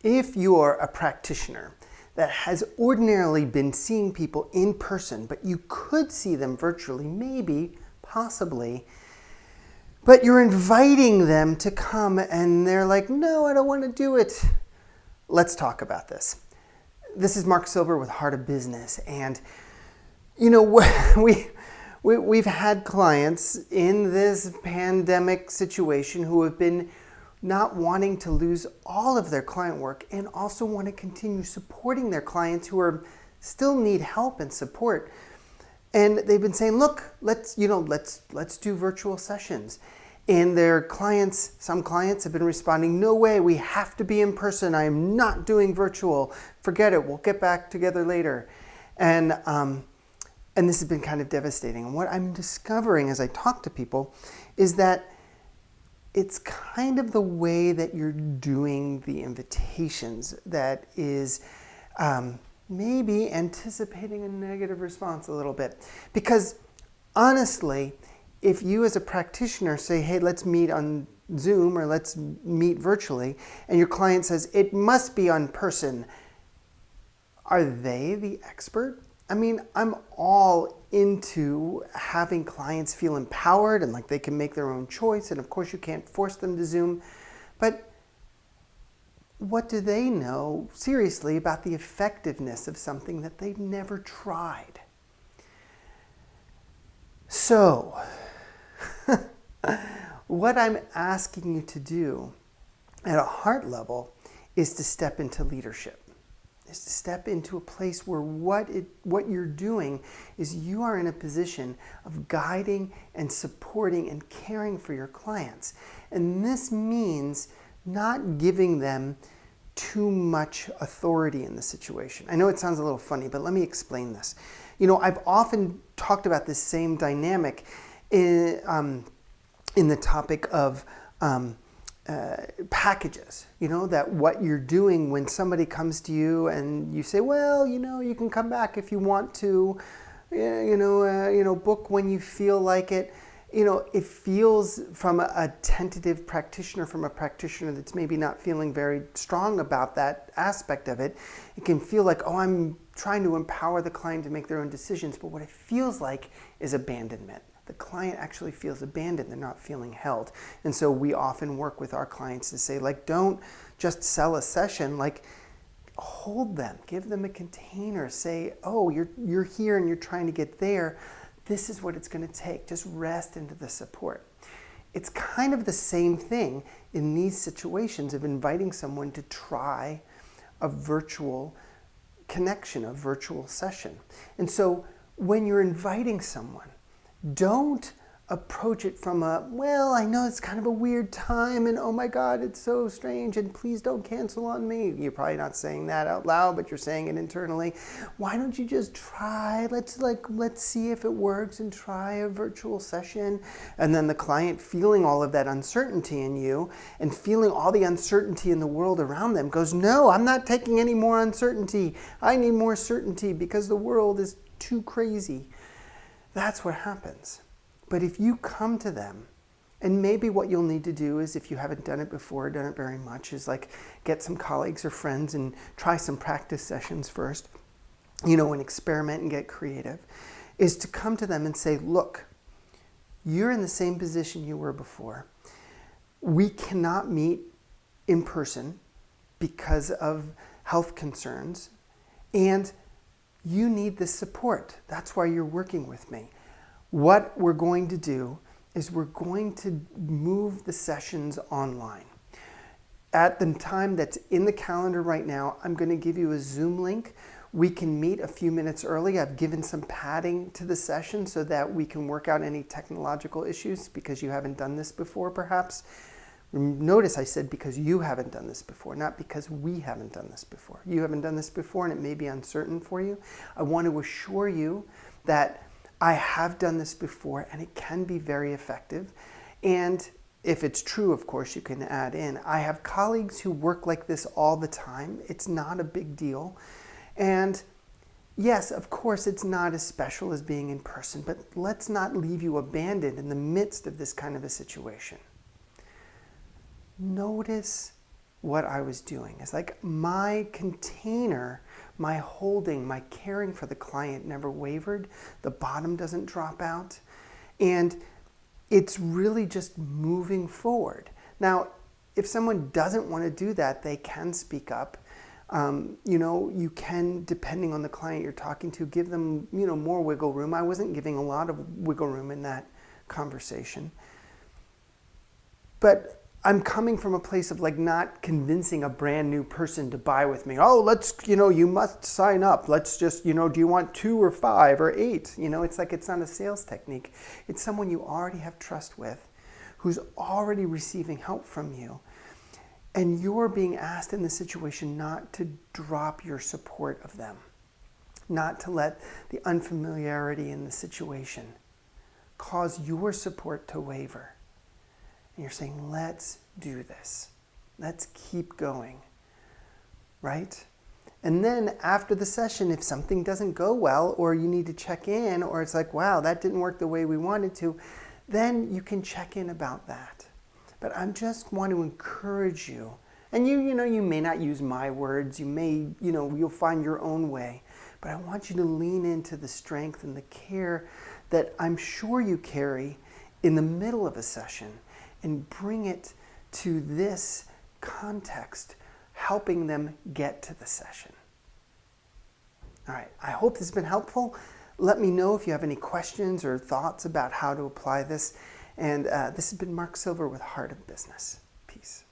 If you're a practitioner that has ordinarily been seeing people in person, but you could see them virtually, maybe, possibly, but you're inviting them to come and they're like, no, I don't want to do it. Let's talk about this. This is Mark Silver with Heart of Business. And, you know, we've had clients in this pandemic situation who have been not wanting to lose all of their client work and also want to continue supporting their clients who are still need help and support. And they've been saying, look, let's do virtual sessions. And their clients, some clients have been responding, no way, we have to be in person. I am not doing virtual. Forget it. We'll get back together later. And this has been kind of devastating. And what I'm discovering as I talk to people is that it's kind of the way that you're doing the invitations that is maybe anticipating a negative response a little bit. Because honestly, if you as a practitioner say, hey, let's meet on Zoom or let's meet virtually, and your client says, it must be on person, are they the expert? I mean, I'm all into having clients feel empowered and like they can make their own choice. And of course, you can't force them to Zoom. But what do they know seriously about the effectiveness of something that they've never tried? So, what I'm asking you to do at a heart level is to step into leadership. Is to step into a place where what you're doing is you are in a position of guiding and supporting and caring for your clients. And this means not giving them too much authority in the situation. I know it sounds a little funny, but let me explain this. You know, I've often talked about this same dynamic in the topic of packages, you know, that what you're doing when somebody comes to you and you say, well, you know, you can come back if you want to, book when you feel like it. You know, it feels from a tentative practitioner, from a practitioner that's maybe not feeling very strong about that aspect of it. It can feel like, oh, I'm trying to empower the client to make their own decisions. But what it feels like is abandonment. The client actually feels abandoned. They're not feeling held. And so we often work with our clients to say, like, don't just sell a session, like hold them, give them a container, say, oh, you're here and you're trying to get there. This is what it's going to take. Just rest into the support. It's kind of the same thing in these situations of inviting someone to try a virtual connection, a virtual session. And so when you're inviting someone, don't approach it from a, well, I know it's kind of a weird time and oh my God, it's so strange and please don't cancel on me. You're probably not saying that out loud, but you're saying it internally. Why don't you just try? Let's see if it works and try a virtual session. And then the client feeling all of that uncertainty in you and feeling all the uncertainty in the world around them goes, no, I'm not taking any more uncertainty. I need more certainty because the world is too crazy. That's what happens. But if you come to them, and maybe what you'll need to do is, if you haven't done it before, done it very much, is like get some colleagues or friends and try some practice sessions first, you know, and experiment and get creative, is to come to them and say, look, you're in the same position you were before. We cannot meet in person because of health concerns, and you need this support. That's why you're working with me. What we're going to do is we're going to move the sessions online. At the time that's in the calendar right now, I'm going to give you a Zoom link. We can meet a few minutes early. I've given some padding to the session so that we can work out any technological issues because you haven't done this before, perhaps. Notice I said because you haven't done this before, not because we haven't done this before. You haven't done this before and it may be uncertain for you. I want to assure you that I have done this before and it can be very effective. And if it's true, of course, you can add in. I have colleagues who work like this all the time. It's not a big deal. And yes, of course, it's not as special as being in person, but let's not leave you abandoned in the midst of this kind of a situation. Notice what I was doing. It's like my container, my holding, my caring for the client never wavered. The bottom doesn't drop out. And it's really just moving forward. Now, if someone doesn't want to do that, they can speak up. You can, depending on the client you're talking to, give them, more wiggle room. I wasn't giving a lot of wiggle room in that conversation. But I'm coming from a place of like not convincing a brand new person to buy with me. Oh, let's, you must sign up. Let's just, do you want 2 or 5 or 8? It's like it's not a sales technique. It's someone you already have trust with, who's already receiving help from you. And you're being asked in this situation not to drop your support of them, not to let the unfamiliarity in the situation cause your support to waver. And you're saying, let's do this. Let's keep going, right? And then after the session, if something doesn't go well, or you need to check in, or it's like, wow, that didn't work the way we wanted to, then you can check in about that. But I just want to encourage you, and you may not use my words, you may, you'll find your own way, but I want you to lean into the strength and the care that I'm sure you carry in the middle of a session and bring it to this context, helping them get to the session. All right, I hope this has been helpful. Let me know if you have any questions or thoughts about how to apply this. And this has been Mark Silver with Heart of Business. Peace.